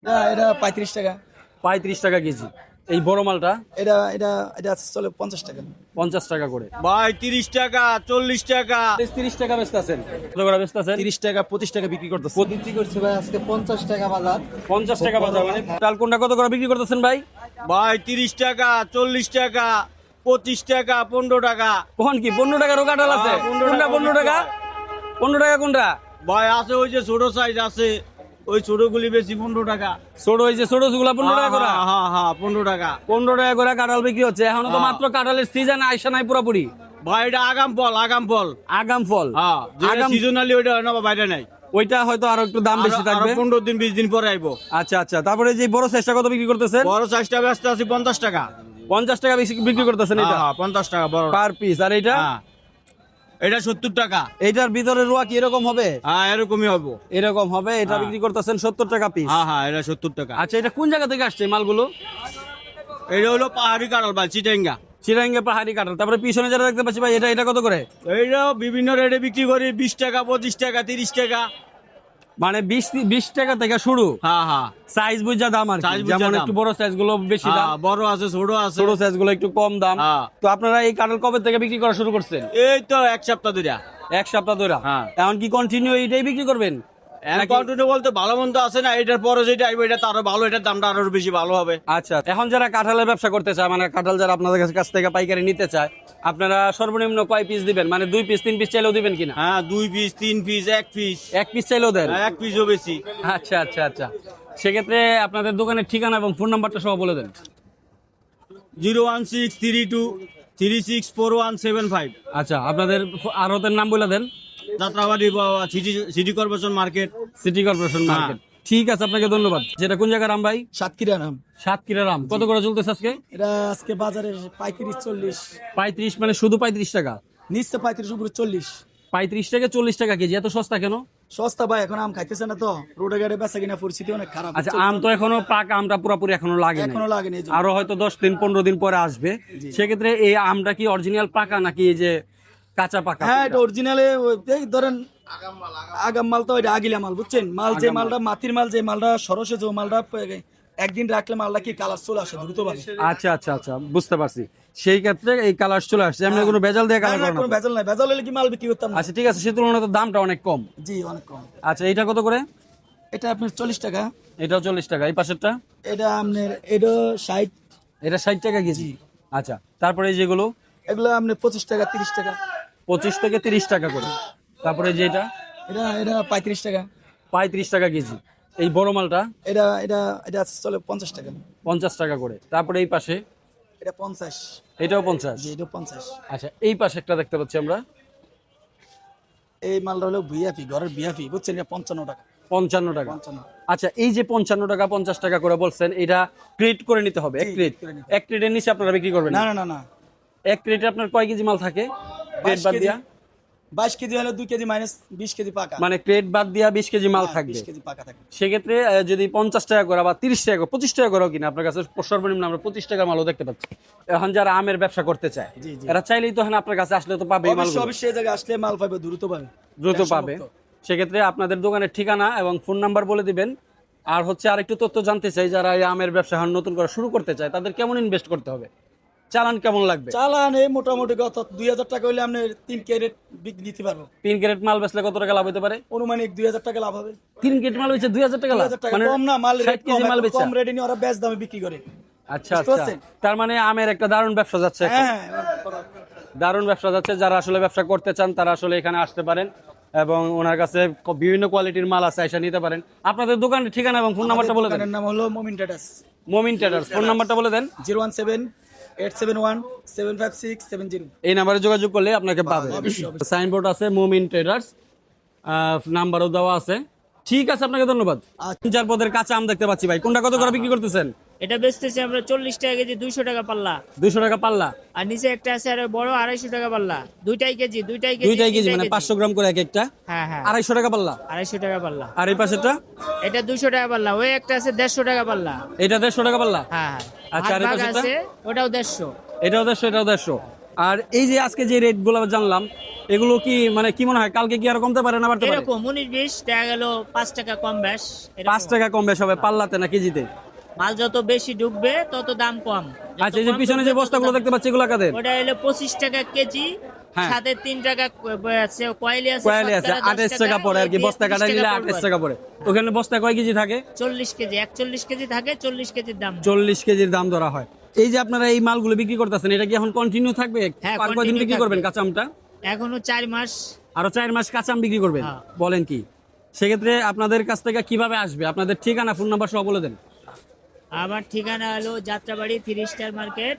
এটা 35 টাকা। 35 টাকা কেজি। এই বড় মালটা এটা এটা এটা চলে 50 টাকা। 50 টাকা করে। ভাই 30 টাকা 40 টাকা 30 টাকা বেচতেছেন, কত করে বেচতেছেন? 30 টাকা 25 টাকা বিক্রি করতেছে। বিক্রি করছে ভাই আজকে 50 টাকা বাজার। 50 টাকা বাজার মানে চাল কোনটা কত করে বিক্রি করতেছেন ভাই? ভাই 30 টাকা 40 টাকা 25 টাকা 15 টাকা। কোন কি 15 টাকারও কাঁঠাল আছে? হ্যাঁ, 15 কোনটা টাকা 15 টাকা? 15 টাকা কোনটা? ভাই আছে ওই যে ছোট সাইজ আছে, ওই ছোটগুলি বেশি 15 টাকা। ছোট হইছে, ছোট গুলা 15 টাকা করে। হ্যাঁ হ্যাঁ 15 টাকা। 15 টাকা করে কাঁঠাল বিক্রি হচ্ছে। এখনো তো মাত্র কাঁঠালের সিজন আইসা নাই পুরোপুরি। ভাই এটা আগাম ফল আগাম ফল। আগাম ফল। হ্যাঁ যেটা আগাম সিজনালি ওইটা হয় না, বাইরে নাই। ওইটা হয়তো আরো একটু দাম বেশি আরো থাকবে। 15 দিন 20 দিন পরে আইবো। আচ্ছা আচ্ছা, তারপরে যে বড় সাইজটা কত বিক্রি করতেছেন? বড় সাইজটা ব্যস্ত আছে 50 টাকা। 50 টাকা বিক্রি করতেছেন এটা হ্যাঁ 50 টাকা বড় পার পিস। আর এটা হ্যাঁ এটা 70 টাকা। এইটার ভিতরে রোয়া কি এরকম হবে? হ্যাঁ এরকমই হবো। এরকম হবে। এটা হ্যাঁ। বিক্রি করতেছেন 70 টাকা পিস। হ্যাঁ হ্যাঁ এটা 70 টাকা। আচ্ছা, এটা কোন জায়গা থেকে আসছে মালগুলো? এটা হলো পাহাড়ি কাঁঠাল ভাই, চিটাঙ্গা। চিরাঙ্গে পাহাড়ি কাঁঠাল। তারপরে পিছনে যেটা দেখতে পাচ্ছি ভাই, এটা কত করে? এইটা বিভিন্ন রেটে বিক্রি করি, 20 টাকা 25 টাকা 30 টাকা। মানে 20 টাকা থেকে শুরু। হ্যাঁ হ্যাঁ সাইজ বুঝা দাম আর কি। Size বুঝা যেমন দাম। একটু বড় সাইজ গুলো বেশি দাম, হ্যাঁ, বড় আছে ছোট আছে। ছোট সাইজ গুলো একটু কম দাম। হ্যাঁ। তো আপনারা এই কাঁঠাল কবে থেকে বিক্রি করা শুরু করছেন? এই তো এক সপ্তাহ ধরে। এক সপ্তাহ ধরে। হ্যাঁ। এখন কি কন্টিনিউ এইটাই বিক্রি করবেন? নাকি- কন্টিনিউ বলতে ভালো মন্দ আছে না, এটার পরে যেটা আইবে এটা তারও ভালো, এটার দামটা আরো বেশি ভালো হবে। আচ্ছা, এখন যারা কাঁঠালের ব্যবসা করতে চায়, মানে কাঁঠাল যারা আপনাদের কাছ থেকে পাইকারি নিতে চায়, আপনারা সর্বনিম্ন কয় পিস দিবেন? মানে 2 পিস 3 পিস চাইলেও দিবেন কিনা? হ্যাঁ 2 পিস 3 পিস 1 পিস। 1 পিস চাইলেও দেন? এক পিসও বেশি। আচ্ছা আচ্ছা আচ্ছা, সেক্ষেত্রে আপনাদের দোকানের ঠিকানা এবং ফোন নাম্বারটা সহ বলে দেন। 01632364175। আচ্ছা, আপনাদের আড়তের নাম বলে দেন। Jatrabari city corporation market. City corporation হ্যাঁ। মার্কেট। ঠিক আছে, আপনাকে ধন্যবাদ। যেটা কোন জায়গার আম ভাই? সাতক্ষীরা নাম। সাতক্ষীরার আম কত করে চলতেছে আজকে? এটা আজকে বাজারে পাইকারি 40, 35, মানে শুধু 35 টাকা। নিচে 35 উপরে 40। 35 থেকে 40 টাকা কেজি, এত সস্তা কেন? সস্তা ভাই, এখন আম খাইতেছে না তো, রোডে গাড়ি বেচা কিনা পরিস্থিতি অনেক খারাপ। আচ্ছা, আম তো এখনো পাকা, আমটা পুরোপুরি এখনো লাগে না, এখনো লাগেনি এই জন্য। আরো হয়তো 10 দিন 15 দিন পরে আসবে। সেক্ষেত্রে এই আমটা কি অরিজিনাল পাকা নাকি এই যে কাঁচা পাকা? হ্যাঁ এটা অরিজিনালে ধরেন আগাম মাল তো, এটা আগিলা মাল বুঝছেন। মাল যে মালটা মাটির মাল, যে মালটা সরসে, যে মালটা একদিন রাখলে মালটা কি কালার চলে আসে দ্রুত ভাবে। আচ্ছা আচ্ছা আচ্ছা, বুঝতে পারছি। সেই ক্ষেত্রে এই কালার চলে আসছে, এমনি কোনো ভেজাল দিয়ে কালার না, করা কোনো না? ভেজাল নাই, ভেজাল হলে কি মাল বিক্রি করতাম না। আচ্ছা ঠিক আছে, সেই তুলনায় তো দামটা অনেক কম। জি অনেক কম। আচ্ছা, এটা কত করে? এটা আপনার 40 টাকা। এটাও 40 টাকা। এই পাশেরটা? এটা আপনার এটা 60। এটা 60 টাকা কেজি। আচ্ছা, তারপরে এই যেগুলো? এগুলো আপনার 25 টাকা 30 টাকা। 25 থেকে 30 টাকা করে। তারপরে যে এটা? এটা এটা 35 টাকা। 35 টাকা কেজি। এই বড় মালটা? এটা এটা এটা চলে 50 টাকা। 50 টাকা করে। তারপরে এই পাশে? এটা 50। এটাও 50। জি এটা 50। আচ্ছা, এই পাশে একটা দেখতে পাচ্ছি আমরা। এই মালটা হলো ভিআইপি, ঘরের ভিআইপি বুঝছেন, এটা 55 টাকা। 55 টাকা। 55। আচ্ছা, এই যে 55 টাকা 50 টাকা করে বলছেন, এটা ক্রেট করে নিতে হবে? এক জি, ক্রেট? করে নিতে। এক ক্রেটের নিচে আপনারা বিক্রি করবেন না না? না না না, এক ক্রেটে আপনার কয় কেজি মাল থাকে ক্রেট 22 বাদ কেজি। দিয়া? 22 কেজি হলে 2 কেজি মাইনাস 20 কেজি পাকা। মানে ক্রেট বাদ দিয়া 20 কেজি মাল হ্যাঁ, থাকবে। 20 কেজি পাকা থাকে। সেক্ষেত্রে যদি 50 টাকা করে বা 30 টাকা করে 25 টাকা করেও কিনা আপনার কাছে সর্বনিম্ন আমরা 25 টাকার মালও দেখতে পাচ্ছি। এখন যারা আমের ব্যবসা করতে চায়, জি, জি। এরা চাইলেই তো এখন আপনার কাছে আসলে তো পাবে এই অবশ্যই মালগুলো, অবশ্যই এই জায়গায় আসলে মাল পাবে, দ্রুত পাবে। দ্রুত টেনশন পাবে। মুক্ত। সেক্ষেত্রে আপনাদের দোকানের ঠিকানা এবং ফোন নাম্বার বলে দিবেন। আর হচ্ছে আরেকটু তথ্য জানতে চাই, যারা এই আমের ব্যবসা এখন নতুন করে শুরু করতে চায়, তাদের কেমন ইনভেস্ট করতে হবে, চালান কেমন লাগবে? চালান এই মোটামুটি কত 2000 টাকা হলে আপনি 3 ক্যারেট বিক্রি দিতে পারবো। 3 ক্যারেট মাল বেচলে কত টাকা লাভ হতে পারে? অনুমানিক 2000 টাকা লাভ হবে। 3 ক্যারেট মাল বেচে 2000 টাকা লাভ? 2000 টাকা মানে কম না, মাল 60 রেট কম, কেজি মাল বেচা? কম রেটে নিয়ে ওরা বেচ দামে বিক্রি করে। আচ্ছা বুঝতে আচ্ছা, পারছেন? তার মানে আমের একটা দারুণ ব্যবসা যাচ্ছে এখন। হ্যাঁ দারুণ ব্যবসা যাচ্ছে। যারা আসলে ব্যবসা করতে চান তারা আসলে এখানে আসতে পারেন এবং ওনার কাছে বিভিন্ন কোয়ালিটির মাল আছে, এসে নিতে পারেন। আপনাদের দোকানের ঠিকানা এবং ফোন নাম্বারটা বলে দেন। দোকানের নাম হলো মুমিন ট্রেডার্স। মমিন ট্রেডার্স। ফোন নাম্বারটা বলে দেন। 017-871-75670। এই নাম্বারে যোগাযোগ করলে আপনাকে পাবে। অবশ্যই, অবশ্যই। সাইনবোর্ড আছে মুমিন ট্রেডার্স, নাম্বারও দেওয়া আছে। ঠিক আছে, আপনাকে ধন্যবাদ। আচ্ছা। 3-4 পদের কাঁচা আম দেখতে পাচ্ছি ভাই, কোনটা কত করে বিক্রি করতেছেন? এটা বেচতেছি আমরা 40 টাকা কেজি, 200 টাকা পাল্লা। 200 টাকা পাল্লা। আর নিচে একটা আছে আর বড় 250 টাকা পাল্লা। দুইটাই কেজি দুইটাই কেজি, মানে 500 গ্রাম করে এক একটা। হ্যাঁ হ্যাঁ, 250 টাকা পাল্লা। 250 টাকা পাল্লা। আর এই পাশেরটা? এটা 200 টাকা পাল্লা। ওই একটা আছে 150 টাকা পাল্লা। এটা 150 টাকা পাল্লা। হ্যাঁ আচ্ছা, আর এই ভাগ পাশেরটা? আছে ওটাও 150। এটাও 150, এটাও 150। আর এই যে আজকে যে রেট গুলো জানলাম, এগুলো কি মানে কি মনে হয় কালকে কি আর কমতে পারে না বাড়তে পারে? এরকম 19-20 দেখা গেল 5 টাকা কম বেশ এরকম। 5 টাকা কম বেশ হবে পাল্লাতে না কেজিতে? মাল যত বেশি ঢুকবে তত দাম কম। যত আচ্ছা, এই যে কম পিছনে যে ঢুকবে তত বস্তাগুলো দাম- দেখতে পাচ্ছি এগুলো কাদের? ওটা হলো 25 টাকা কেজি, হ্যাঁ। সাথে 3 টাকা আছে কয়েলি আছে, কয়েলে আছে শতকরা 28 10 টাকা পড়ে আর কি, ওই বস্তা 30 কাটা নিলে টাকা 28 পড়বে। টাকা পড়ে। ওখানে বস্তা কয় কেজি থাকে? 40 কেজি, 41 কেজি থাকে, 40 কেজির দাম। 40 কেজির দাম ধরা হয়। এই যে আপনারা এই মালগুলো বিক্রি করতেছেন, এটা কি এখন কন্টিনিউ থাকবে? হ্যাঁ, আর কয়দিন continue বিক্রি থাকবে। করবেন কাঁচা আমটা? এখনো 4 মাস। আরো 4 মাস কাঁচা আম বিক্রি করবেন? হ্যাঁ। বলেন কি? সেক্ষেত্রে আপনাদের কাছ থেকে কিভাবে আসবে? আপনাদের ঠিকানা, ফোন নাম্বার সব বলে দেন। আমার ঠিকানা হলো যাত্রাবাড়ি 3 স্টার মার্কেট,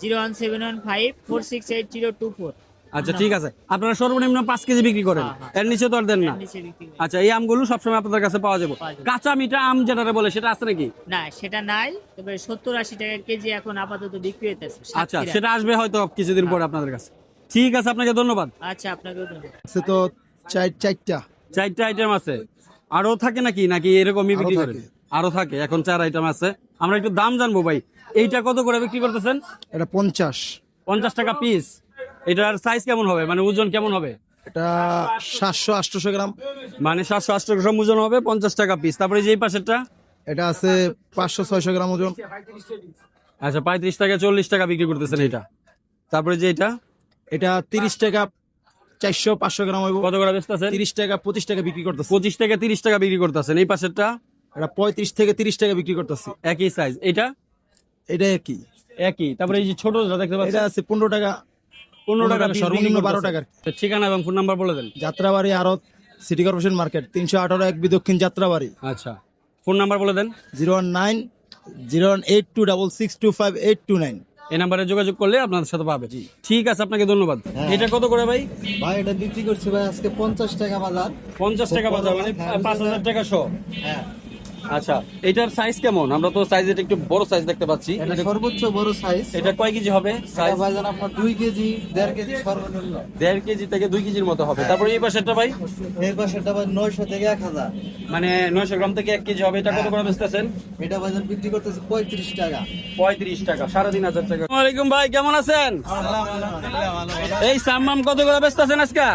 01715468024। আচ্ছা, ঠিক আছে। আপনারা সর্বনিম্ন 5 কেজি বিক্রি করেন, হ্যাঁ। এর নিচে তো আর দেন না? নিচে বিক্রি করি। আচ্ছা, এই আমগুলো সবসময় আপনাদের কাছে পাওয়া যাবে? পাওয়া যাবে। কাঁচা মিঠা আম যেটা বলে সেটা আছে নাকি? না, সেটা নাই, তবে 70-80 টাকা কেজি এখন আপাতত বিক্রি হইতেছে। আচ্ছা, সেটা আসবে হয়তো কিছুদিন পরে আপনাদের কাছে। ঠিক আছে, আপনাকে ধন্যবাদ। আচ্ছা, আপনাকেও ধন্যবাদ। আছে তো চারটা। 4টা আইটেম আছে, আরো থাকে নাকি নাকি এরকমই বিক্রি করেন? আরো থাকে, এখন 4 আইটেম আছে। আমরা একটু দাম জানবো ভাই, এইটা কত করে বিক্রি করতেছেন? এটা 50। 50 টাকা পিস। এটার সাইজ কেমন হবে, মানে ওজন কেমন হবে? এটা 700-800 গ্রাম। মানে 700-800 গ্রাম ওজন হবে, 50 টাকা পিস। তারপরে যে এই পাশেরটা, এটা আছে 500-600 গ্রাম ওজন। আচ্ছা 35 টাকা 40 টাকা বিক্রি করতেছেন এটা। তারপরে যে এটা, এটা 30 টাকা 400-500 গ্রাম হইব। কত করে বেচতেছেন? 30 টাকা 25 টাকা বিক্রি করতেছে। 25 থেকে 30 টাকা বিক্রি করতেছেন। এই পাশেরটা এটা 35 থেকে 30 টাকা বিক্রি করতেছি। একই সাইজ। এটা এটা কি? একই। তারপরে এই যে ছোটটা দেখতে এটা পাচ্ছেন, আছে 15 টাকা। 15 টাকা piece সর্বনিম্ন বিক্রি 12 করতেছেন। টাকার। ঠিকানা এবং ফোন নাম্বার বলে দেন। যাত্রাবাড়ি আড়ত, সিটি কর্পোরেশন মার্কেট, 318 1 দক্ষিণ যাত্রাবাড়ি। আচ্ছা, ফোন নাম্বার বলে দেন। 0190182652829। এই নাম্বারে যোগাযোগ করলে আপনাদের সাথে পাবে। ঠিক আছে, আপনাকে ধন্যবাদ। এটা কত করে ভাই? ভাই এটা বিক্রি করছি ভাই আজকে 50 টাকা বাজার। 50 টাকা বাজার, মানে 5000 টাকা শো। হ্যাঁ, আচ্ছা, এটার সাইজ কেমন? আমরা তো সাইজ এটা একটু বড় সাইজ দেখতে পাচ্ছি। এটা সর্বোচ্চ বড় সাইজ। এটা কয় কেজি হবে সাইজ? ভাই জান আপনার 2 কেজি 1.5 কেজি সর্বনিম্ন। 1.5 কেজি থেকে 2 কেজির মতো হবে। তারপরে এই পাশেরটা ভাই, এর পাশেটা ভাই 900 থেকে 1000। মানে 900 গ্রাম থেকে 1 কেজি হবে। এটা কত করে বেচতেছেন? এটা বাজার বিক্রি করতেছে 35 টাকা। 35 টাকা, 3500 টাকা। আসসালামু আলাইকুম ভাই, কেমন আছেন? এই সাম্মাম কত করে বেচতেছেন আজকে?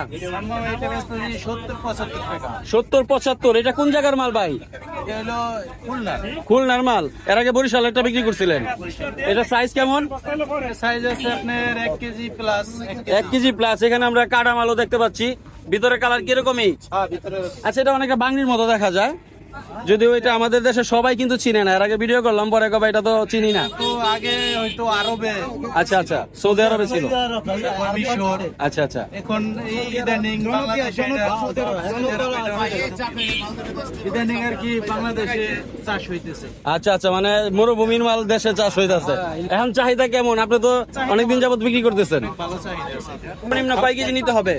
70-75 টাকা। 70-75। এটা কোন জায়গার মাল ভাই? এটা হলো খুলনা। খুলনার মাল। এর আগে বরিশাল একটা বিক্রি করছিলেন। এটা সাইজ কেমন? সাইজ আছে আপনার 1 কেজি প্লাস। 1 KG plus. এখানে আমরা কাটা মালও দেখতে পাচ্ছি। ভিতরে কালার কিরকমই? হ্যাঁ, ভিতরে আচ্ছা, এটা অনেকটা বাংলির মতো দেখা যায়, যদিও এটা আমাদের দেশে সবাই কিন্তু চিনে না। এর আগে ভিডিও করলাম, পরে কবে এটা তো চিনি না। তো আগে হয়তো আরবে, আচ্ছা আচ্ছা, সৌদি আরবে ছিল। মিশর, আচ্ছা আচ্ছা, এখন ইদানিং বাংলাদেশে ইদানিং আর কি বাংলাদেশে চাষ হইতেছে। আচ্ছা আচ্ছা, মানে মরুভূমির মাল দেশে চাষ হইতাছে। এখন চাহিদা কেমন? আপনি তো অনেকদিন যাবত বিক্রি করতেছেন। ভালো চাহিদা আছে। সর্বনিম্ন কয় কেজি নিতে হবে?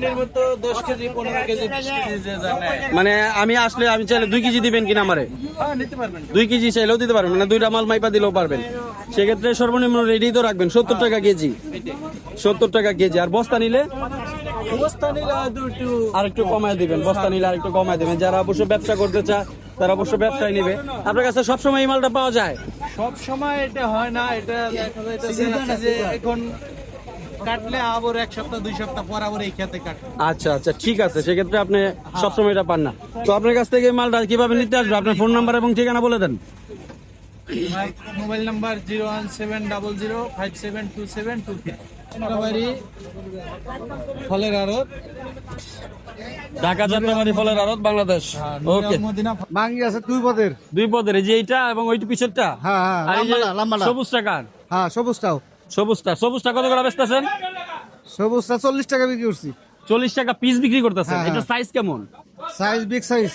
এর মতো 10 কেজি 15 কেজি 20 কেজি যে জানে। মানে আমি আসলে আমি চাইলে 2 কেজি দিবেন কিনা আমারে? হ্যাঁ, নিতে পারবেন। 2 কেজি চাইলেও দিতে পারবেন, মানে 2টা মাল মাইপা দিলেও পারবেন। সেক্ষেত্রে সর্বনিম্ন রেডি তো রাখবেন 70 টাকা কেজি। 70 টাকা কেজি। আর বস্তা নিলে অবস্থা নিলে একটু আর একটু কমায় দিবেন। বস্তা নিলে আর একটু কমায় দিবেন। যারা অবশ্য ব্যবসা করতে চায় তারা অবশ্য ব্যবসায় নিবে। আপনার কাছে সবসময় এই মালটা পাওয়া যায়? সব সময় এটা হয় না। এটা দেখা যাইতেছে যে এখন কাটলে আবার 1 সপ্তাহ 2 সপ্তাহ পর আবার এই খেতে কাটবে। আচ্ছা আচ্ছা, ঠিক আছে। সেক্ষেত্রে আপনি সবসময় এটা পান না। তো আপনার কাছ থেকে এই মালটা কিভাবে নিতে আসবে? আপনার ফোন নাম্বার এবং ঠিকানা বলে দেন। Mobile number 01700572723। বাড়ি ফলের আড়ত, ঢাকা যাত্রাবাড়ি ফলের আড়ত, বাংলাদেশ। ওকে, মদিনা। বাঙ্গি আছে 2 পদের। 2 পদের, এই যে এইটা এবং ওইটা পিছেরটা। হ্যাঁ হ্যাঁ, আর এই যে লম্বাটা। সবুজ টাকার, হ্যাঁ, সবুজটাও। সবুজটা কত করে বেচতেছেন? সবুজটা 40 টাকা বিক্রি করছি। 40 টাকা পিস বিক্রি করতেছেন। হ্যাঁ, এটা সাইজ কেমন? Size big size.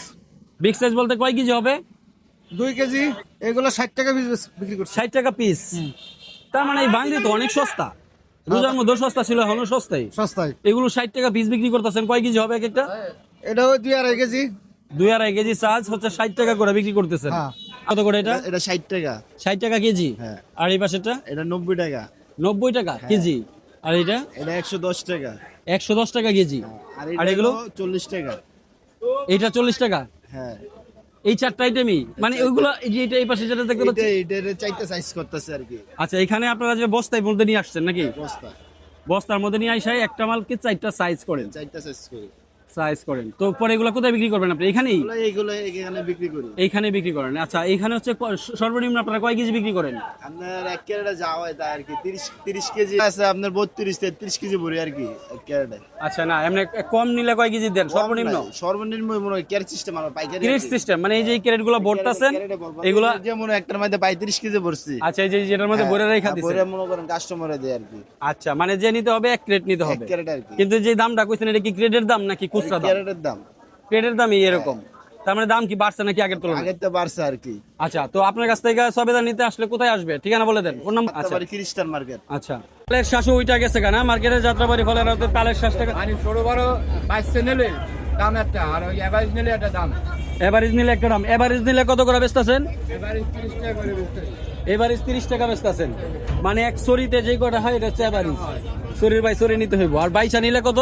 Big size বলতে কয় কেজি হবে? 2 কেজি। এগুলো 60 টাকা বিক্রি করছি। 60 টাকা পিস। তার মানে এই বাংলি তো অনেক সস্তা। রোজার মধ্যে সস্তা ছিল, এখনো সস্তাই। সস্তায়। এগুলো 60 টাকা পিস বিক্রি করতেছেন। কয় কেজি হবে এক একটা? এটা ওই 2-2.5 কেজি। 2.5 কেজি চার্জ হচ্ছে 60 টাকা করে বিক্রি করতেছেন। হ্যাঁ। কত করে এটা? এটা 60 টাকা। 60 টাকা কেজি। হ্যাঁ। আর এই পাশেরটা এটা 90 টাকা। 90 টাকা কেজি। আর এটা এটা 110 টাকা। 110 টাকা কেজি। আর এগুলো 40 টাকা। এটা 40 টাকা। হ্যাঁ। এই 4টা আইটেমই মানে ওইগুলো এই যে এই পাশে যেটা দেখতে পাচ্ছি এটার চাইতে সাইজ করতেছে আর কি আচ্ছা এখানে আপনারা যে বস্তায় মধ্যে নিয়ে আসছেন নাকি বস্তা বস্তার মধ্যে নিয়ে আইসাই একটা মালকে 4টা সাইজ করেন চাইতে সাইজ করি সাইজ করেন তো পরে এগুলো কোথায় বিক্রি করবেন আপনি এখানেই এইগুলো এখানে বিক্রি করি এইখানে বিক্রি করেন আচ্ছা এইখানে হচ্ছে সর্বনিম্ন আপনারা কয় কেজি বিক্রি করেন আপনার এক ক্যারেটে যাওয়া হয় তাই আর কি 30 কেজি আছে আপনার 32-33 কেজি ভরি আর কি এক ক্যারেটে আচ্ছা না এমনি কম নিলে কয় কেজি দেন সর্বনিম্ন সর্বনিম্ন মনে হয় ক্যারেট সিস্টেম আর পাইকারি ক্রেট সিস্টেম মানে এই যে ক্রেট গুলো ভরতেছেন এগুলা যেমন একটার মধ্যে 35 কেজি ভরছি আচ্ছা এই যে যেটার মধ্যে ভরে রেখা দিছেন ভরে মনে করেন কাস্টমারে দেয় আর কি আচ্ছা মানে যে নিতে হবে এক ক্রেট নিতে এক হবে ক্যারেট আর কি কিন্তু যে দামটা কইছেন এটা কি ক্রেটের দাম নাকি খুচরা দাম ক্যারেটের দাম ক্রেটের দামই এরকম তার মানে দাম কি বাড়ছে নাকি আগের তুলনায় আগের তো বাড়ছে আর কি আচ্ছা তো আপনার কাছ থেকে সবেদা নিতে আসলে কোথায় আসবে ঠিকানা বলে দেন ফোন নাম্বার আচ্ছা তারপরে খ্রিস্টান মার্কেট আচ্ছা তালের শ্বাসও ওইটা গেছে কেনা মার্কেটের যাত্রাবাড়ি ফলের রাতে তালের শ্বাসটা মানে ছোট বড় 22 নিলে দাম একটা আর ওই এভারেজ নিলে একটা দাম এভারেজ নিলে একটা দাম এভারেজ নিলে কত করে বেচতেছেন এভারেজ 30 টাকা করে বেচতে এভারেজ 30 টাকা বেচতেছেন মানে এক সরিতে যেই কটা হয় এটা হচ্ছে এভারেজ সরির বাই সরি নিতে হইব আর বাইচা নিলে কত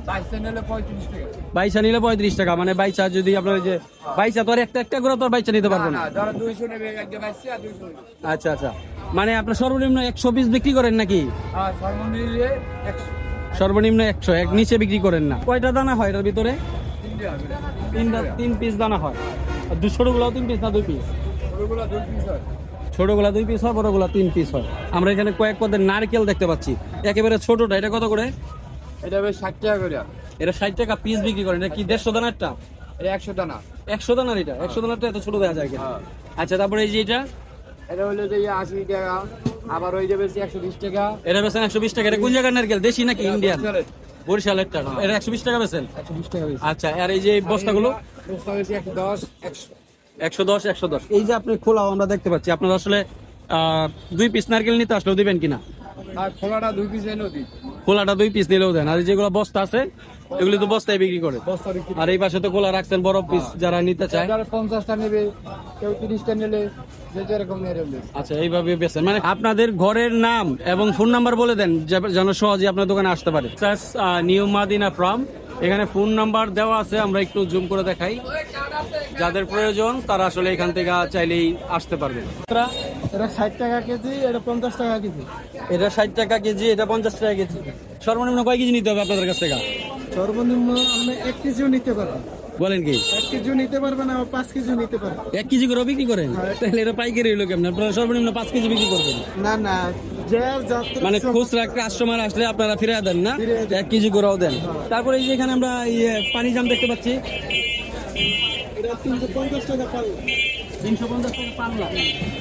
22 নিলে 35 টাকা বাইচা নিলে 35 টাকা মানে বাইচা যদি আপনার ওই যে বাইচা তো আর একটা করে তো আর বাইচা নিতে পারবেন না না ধরো 200 নেবে একটা 22 আর 200 নেবে আচ্ছা আচ্ছা মানে আপনার সর্বনিম্ন 100 পিস বিক্রি করেন নাকি আর সর্বনিম্ন 100 সর্বনিম্ন 100 এক নিচে বিক্রি করেন না কয়টা দানা হয় এর ভিতরে তিনটে হবে 3 পিস দানা হয় আর ছোটগুলো 3 পিস না 2 পিস ওগুলো 2 পিস হয় ছোটগুলা 2 পিস হয় বড়গুলা 3 পিস হয় আমরা এখানে কয়েক পদের নারকেল দেখতে পাচ্ছি একেবারে ছোটটা এটা কত করে এটা হবে 60 টাকা করে এটা 60 টাকা পিস বিক্রি করেন এটা কি 150 দানারটা এটা 100 দানা 100 দানার এটা 100 দানারটা এত ছোট দেওয়া যায় কেন আচ্ছা তারপরে এই যে এটা এটা হলো যে 80 টাকা আবার ওই যাবে 120 টাকা এটা বেচেন 120 টাকা এটা কোন জায়গার নারকেল দেশি নাকি ইন্ডিয়ান বরিশালের টাকা এটা 120 টাকা বেচেন 120 টাকা বেশি আচ্ছা আর এই যে এই বস্তাগুলো বস্তা হচ্ছে 110 110 এই যে আপনি খোলাও আমরা দেখতে পাচ্ছি আপনারা আসলে 2 পিস নারকেল নিতে আসলেও দিবেন কিনা আর খোলাটা 2 পিস এনে দিই খোলাটা 2 পিস নিলেও দেন আর যেগুলো বস্তা আছে এগুলি তো বস্তায় বিক্রি করে বস্তা বিক্রি আর এই পাশে তো খোলা রাখছেন বড় পিস যারা নিতে চায় যারা 50টা নেবে কেউ 30টা নিলে যে যেরকম নেবে আচ্ছা এইভাবে বেচেন মানে আপনাদের ঘরের নাম এবং ফোন নাম্বার বলে দেন যেন সহজে আপনার দোকানে আসতে পারে নিউ মাদিনা ফার্ম এখানে ফোন নাম্বার দেওয়া আছে আমরা একটু জুম করে দেখাই যাদের প্রয়োজন তারা আসলে এখান থেকে চাইলেই আসতে পারবে এটা 60 টাকা কেজি এটা 50 টাকা কেজি এটা 60 টাকা কেজি এটা 50 টাকা কেজি সর্বনিম্ন কয় কেজি নিতে হবে আপনাদের কাছ থেকে সর্বনিম্ন আপনি 1 কেজিও নিতে পারবেন বলেন কি 1 কেজিও নিতে পারবেন আর 5 কেজিও নিতে পারবেন 1 কেজি করে বিক্রি করেন তাহলে এটা পাইকারি হইলো কেমন আপনারা সর্বনিম্ন 5 কেজি বিক্রি করবেন না না যে যাত্রা মানে খুচরা কাস্টমার আসলে আপনারা ফিরে দেন না 1 কেজি করেও দেন তারপরে এই যে এখানে আমরা পানি জাম দেখতে পাচ্ছি এটা 350 টাকা পাল্লা 350 টাকা পাল্লা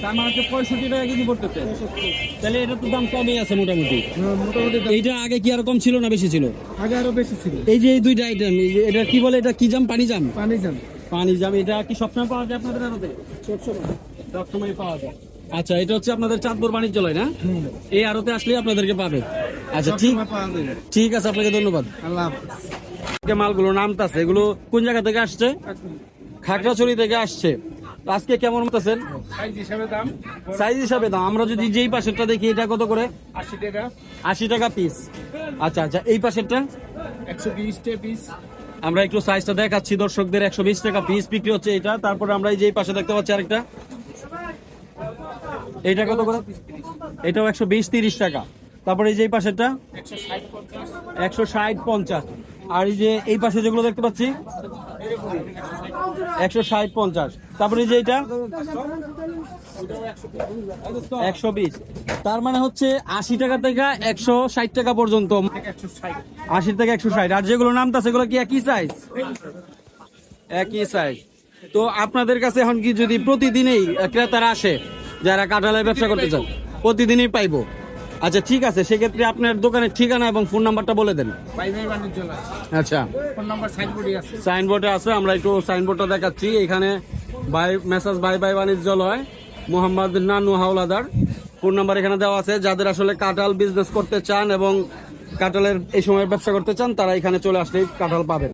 তার মানে হচ্ছে 65 টাকা কেজি পড়তেছে তাহলে এটা তো দাম কমই আছে মোটামুটি মোটামুটি এইটা আগে কি আর কম ছিল না বেশি ছিল আগে আরো বেশি ছিল এই যে এই দুইটা আইটেম এটা কি বলে এটা কি জাম পানি জাম পানি জাম পানি জাম এটা কি সবসময় পাওয়া যায় আপনাদের আড়তে সবসময় পাওয়া যায় আচ্ছা এটা হচ্ছে আপনাদের চাঁদপুর বাণিজ্যালয় না এই আড়তে আসলে আপনাদেরকে পাবে আচ্ছা ঠিক আছে আপনাকে ধন্যবাদ আল্লাহ হাফেজ যে মালগুলো নামতাছে এগুলো কোন জায়গা থেকে আসছে খাগড়াছড়ি থেকে আসছে তো আজকে কেমন মতাছেন সাইজ হিসাবে দাম সাইজ হিসাবে দাম আমরা যদি যেই পাশেরটা দেখি এটা কত করে 80 টাকা 80 টাকা পিস আচ্ছা আচ্ছা এই পাশেরটা 120 টাকা পিস আমরা একটু সাইজটা দেখাচ্ছি দর্শকদের 120 টাকা পিস বিক্রি হচ্ছে এটা তারপরে আমরা এই যে এই পাশে দেখতে পাচ্ছি আরেকটা এইটা কত করে এটাও 120-30 টাকা তারপরে এই যে এই পাশেরটা 160-50 আর এই যে এই পাশে যেগুলো দেখতে পাচ্ছি 160-50 তারপরে এই যে এটা 120 তার মানে হচ্ছে 80 টাকা থেকে 160 টাকা পর্যন্ত 80 থেকে 160 আর যেগুলো নামতা সেগুলো কি একই সাইজ একই সাইজ তো আপনাদের কাছে এখন কি যদি প্রতিদিনই ক্রেতারা আসে যারা কাঁঠালের ব্যবসা করতে চান প্রতিদিনই পাইবো আচ্ছা ঠিক আছে সেক্ষেত্রে আপনার দোকানের ঠিকানা এবং ফোন নাম্বারটা বলে দেন ভাই বাণিজ্যালয় আচ্ছা ফোন নাম্বার সাইনবোর্ডে আছে সাইনবোর্ডে আছে আমরা একটু সাইনবোর্ডটা দেখাচ্ছি এখানে মেসাজ ভাই বাণিজ্যালয় মোহাম্মদ নানু হাওলাদার ফোন নাম্বার এখানে দেওয়া আছে যাদের আসলে কাঁঠাল বিজনেস করতে চান এবং কাঁঠালের এই সময় ব্যবসা করতে চান তারা এখানে চলে আসলেই কাঁঠাল পাবেন।